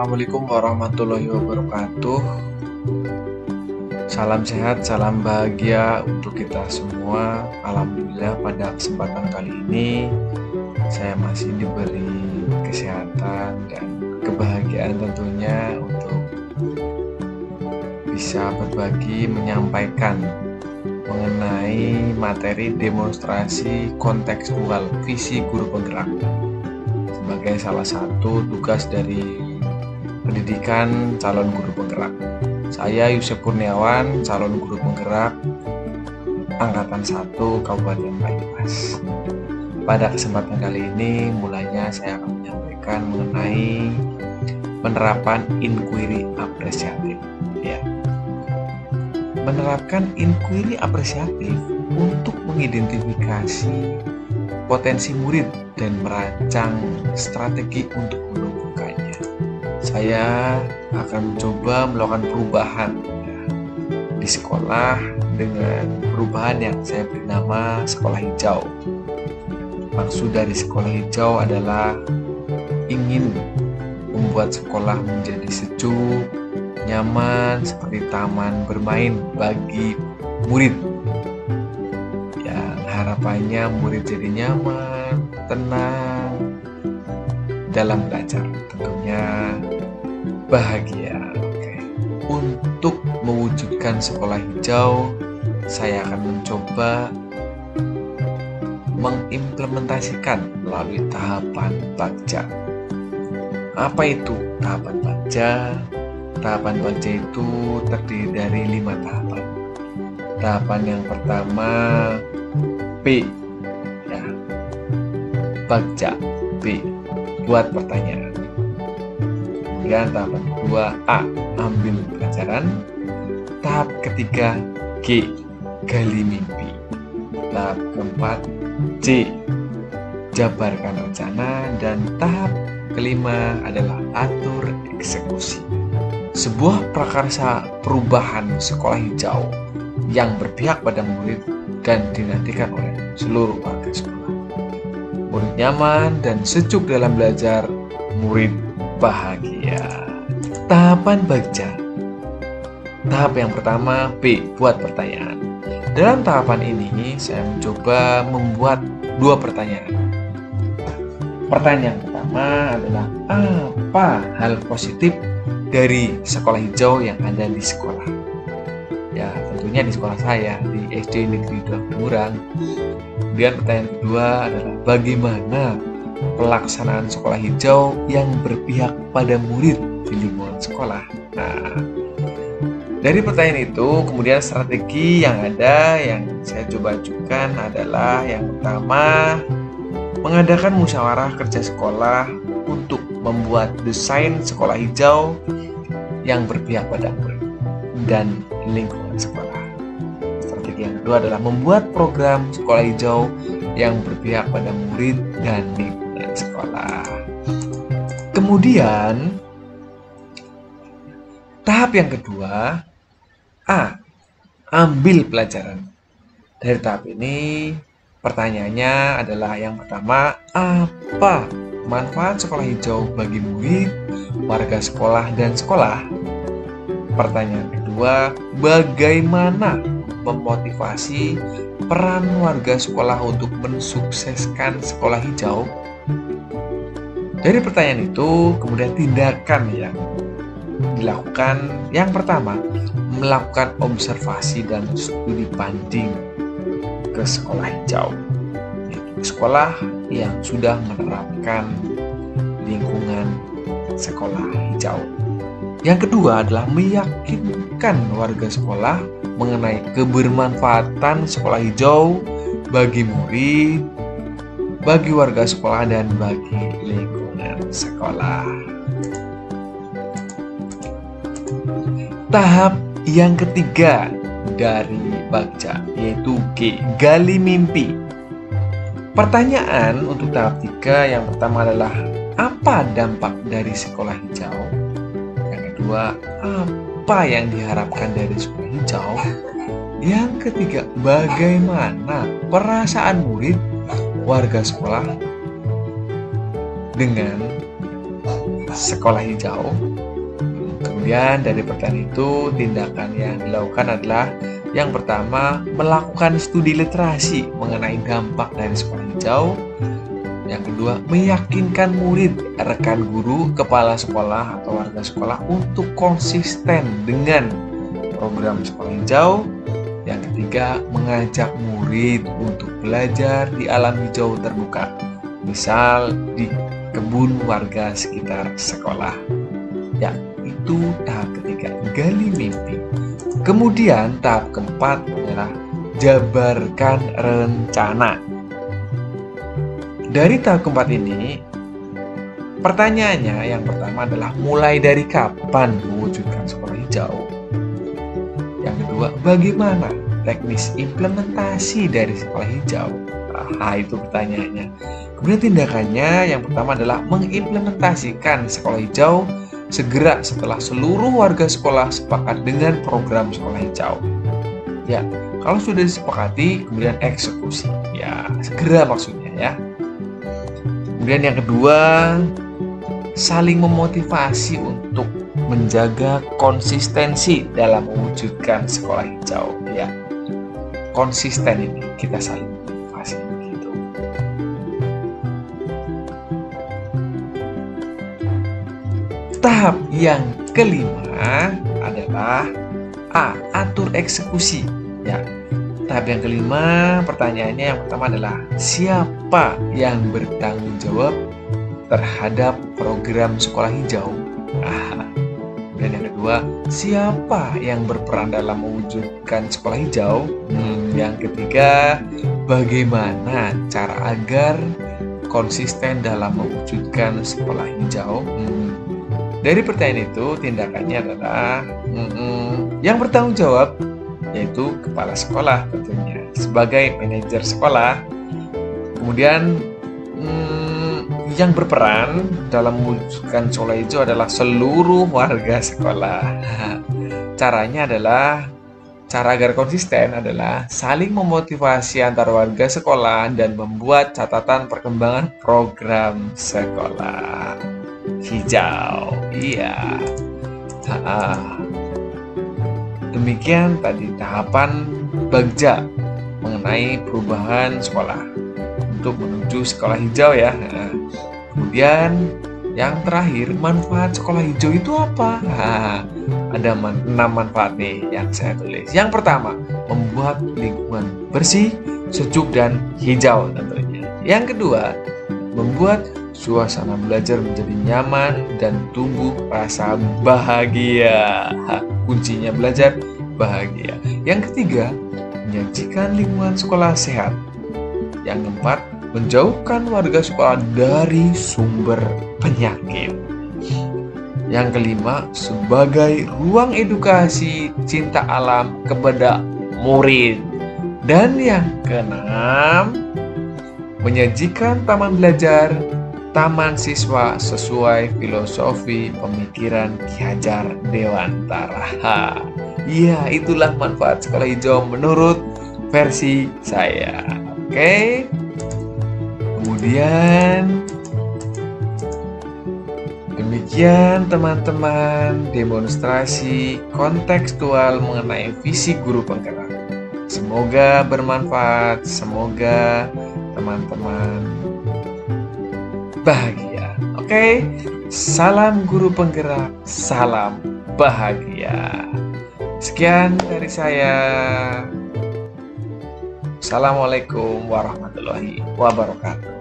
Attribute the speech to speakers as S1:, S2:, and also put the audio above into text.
S1: Assalamualaikum warahmatullahi wabarakatuh. Salam sehat, salam bahagia untuk kita semua. Alhamdulillah pada kesempatan kali ini saya masih diberi kesehatan dan kebahagiaan tentunya untuk bisa berbagi, menyampaikan mengenai materi demonstrasi kontekstual visi guru penggerak sebagai salah satu tugas dari pendidikan calon guru penggerak. Saya Yusuf Kurniawan, calon guru penggerak Angkatan 1 Kabupaten Banyumas. Pada kesempatan kali ini mulanya saya akan menyampaikan mengenai penerapan inquiry apresiatif. Ya. Menerapkan inquiry apresiatif untuk mengidentifikasi potensi murid dan merancang strategi untuk menumbuhkannya. Saya akan mencoba melakukan perubahan di sekolah dengan perubahan yang saya beri nama sekolah hijau. Maksud dari sekolah hijau adalah ingin membuat sekolah menjadi sejuk, nyaman, seperti taman bermain bagi murid. Ya, harapannya murid jadi nyaman, tenang dalam belajar, tentunya bahagia. Oke. Untuk mewujudkan sekolah hijau, saya akan mencoba mengimplementasikan melalui tahapan Bagja. Apa itu tahapan Bagja? Tahapan Bagja itu terdiri dari 5 tahapan. Tahapan yang pertama P, ya, Bagja P, buat pertanyaan. Kemudian tahapan kedua A, ambil pelajaran. Tahap ketiga G, gali mimpi. Tahap keempat C, jabarkan rencana. Dan tahap kelima adalah atur eksekusi. Sebuah prakarsa perubahan sekolah hijau yang berpihak pada murid dan dinantikan oleh seluruh warga sekolah. Murid nyaman dan sejuk dalam belajar, murid bahagia. Tahapan Bagja. Tahap yang pertama B, buat pertanyaan. Dalam tahapan ini saya mencoba membuat 2 pertanyaan. Pertanyaan pertama adalah apa hal positif dari sekolah hijau yang ada di sekolah? Ya, tentunya di sekolah saya di SD Negeri 2 Pengurang. Kemudian pertanyaan kedua adalah bagaimana pelaksanaan sekolah hijau yang berpihak pada murid di lingkungan sekolah. Nah, dari pertanyaan itu kemudian strategi yang ada yang saya coba ajukan adalah yang pertama, mengadakan musyawarah kerja sekolah untuk membuat desain sekolah hijau yang berpihak pada murid dan lingkungan sekolah. Strategi yang kedua adalah membuat program sekolah hijau yang berpihak pada murid dan lingkungan sekolah. Kemudian tahap yang kedua A, ambil pelajaran. Dari tahap ini pertanyaannya adalah yang pertama, apa manfaat sekolah hijau bagi murid, warga sekolah, dan sekolah? Pertanyaan kedua, bagaimana memotivasi peran warga sekolah untuk mensukseskan sekolah hijau? Dari pertanyaan itu, kemudian tindakan yang dilakukan. Yang pertama, melakukan observasi dan studi banding ke sekolah hijau, yaitu sekolah yang sudah menerapkan lingkungan sekolah hijau. Yang kedua adalah meyakinkan warga sekolah mengenai kebermanfaatan sekolah hijau bagi murid, bagi warga sekolah, dan bagi lingkungan sekolah. Tahap yang ketiga dari Bagja yaitu G, gali mimpi. Pertanyaan untuk tahap 3 yang pertama adalah apa dampak dari sekolah hijau? Yang kedua, apa yang diharapkan dari sekolah hijau? Yang ketiga, bagaimana perasaan murid, warga sekolah dengan sekolah hijau. Kemudian dari pertanyaan itu, tindakan yang dilakukan adalah yang pertama, melakukan studi literasi mengenai dampak dari sekolah hijau. Yang kedua, meyakinkan murid, rekan guru, kepala sekolah atau warga sekolah untuk konsisten dengan program sekolah hijau. Yang ketiga, mengajak murid untuk belajar di alam hijau terbuka, misal di kebun warga sekitar sekolah. Ya, itu tahap ketiga, gali mimpi. Kemudian tahap keempat adalah jabarkan rencana. Dari tahap keempat ini, pertanyaannya yang pertama adalah mulai dari kapan mewujudkan sekolah hijau? Yang kedua, bagaimana teknis implementasi dari sekolah hijau? Itu pertanyaannya. Kemudian tindakannya yang pertama adalah mengimplementasikan sekolah hijau segera setelah seluruh warga sekolah sepakat dengan program sekolah hijau. Ya, kalau sudah disepakati, kemudian eksekusi. Ya, segera maksudnya ya. Kemudian yang kedua, saling memotivasi untuk menjaga konsistensi dalam mewujudkan sekolah hijau. Ya, konsisten ini kita saling memotivasi begitu. Tahap yang kelima adalah atur eksekusi. Ya. Tahap yang kelima, pertanyaannya yang pertama adalah siapa yang bertanggung jawab terhadap program sekolah hijau? Dan yang kedua, siapa yang berperan dalam mewujudkan sekolah hijau? Yang ketiga, bagaimana cara agar konsisten dalam mewujudkan sekolah hijau? Dari pertanyaan itu, tindakannya adalah yang bertanggung jawab yaitu kepala sekolah tentunya sebagai manajer sekolah. Kemudian yang berperan dalam mewujudkan sekolah hijau adalah seluruh warga sekolah. Caranya adalah, cara agar konsisten adalah saling memotivasi antar warga sekolah dan membuat catatan perkembangan program sekolah hijau. Iya. Demikian tadi tahapan Bagja mengenai perubahan sekolah untuk menuju sekolah hijau ya. Kemudian yang terakhir, manfaat sekolah hijau itu apa? Ada 6 manfaat nih yang saya tulis. Yang pertama, membuat lingkungan bersih, sejuk dan hijau tentunya. Yang kedua, membuat suasana belajar menjadi nyaman dan tumbuh rasa bahagia. Kuncinya belajar bahagia. Yang ketiga, menyajikan lingkungan sekolah sehat. Yang keempat, menjauhkan warga sekolah dari sumber penyakit. Yang kelima, sebagai ruang edukasi cinta alam kepada murid. Dan yang keenam, menyajikan taman belajar, taman siswa sesuai filosofi pemikiran Ki Hajar Dewantara. Iya, itulah manfaat sekolah hijau menurut versi saya. Oke. Kemudian demikian teman-teman demonstrasi kontekstual mengenai visi guru penggerak. Semoga bermanfaat, semoga teman-teman bahagia. Oke, salam guru penggerak, salam bahagia. Sekian dari saya. Assalamualaikum warahmatullahi wabarakatuh.